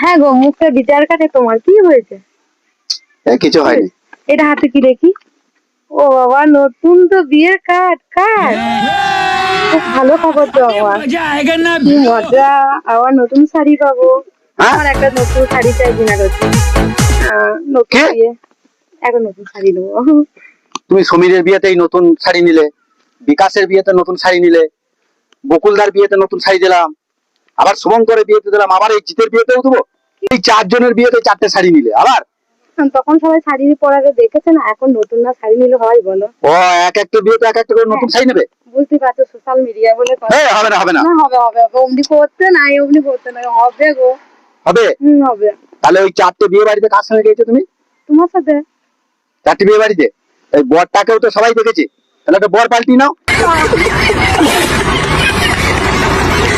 হ্যাঁ গো, মুখটা গিটার কাটে, তোমার কি হয়েছে? কিছু হয়নি। এটা হাতে কি দেখি? ও বাবা, নতুন তো বিয়ের কার্ড। খুব ভালো খবর তো আমার। কি মজা, আবার নতুন শাড়ি পাবো। আমার একটা নতুন শাড়ি চাই কিনা করছি। নতুন বিয়ে, একটা নতুন শাড়ি নেবো। তুমি সমীরের বিয়েতেই নতুন শাড়ি নিলে, বিকাশের বিয়েতে নতুন শাড়ি নিলে, বকুলদার বিয়েতে নতুন শাড়ি দিলাম, আবার শুভঙ্করের বিয়েতে দিলাম, আবার এই জিতের বিয়েতেও দেবো। এই 4 জনের বিয়েতে 4টে শাড়ি নিলে আবার। তখন সবাই শাড়ি পরাকে দেখেছে না, এখন নতুন না শাড়ি নিলে হয় বলো? ও এক একটা বিয়েতে এক একটা করে নতুন শাড়ি নেবে। বুঝতে পারছো, সোশ্যাল মিডিয়া বলে হবে না, হবে না। হবে হবে অমনি করতে নাই, অমনি করতে নাই, হবে গো, হবে। হবে। তাহলে ওই 4টে বিয়ে বাড়িতে কার সঙ্গে গিয়েছো তুমি? তোমার সাথে। 4টে বিয়ে বাড়িতে এই বরটাকেও তো সবাই দেখেছে, তাহলে একটা বর পাল্টি নাও।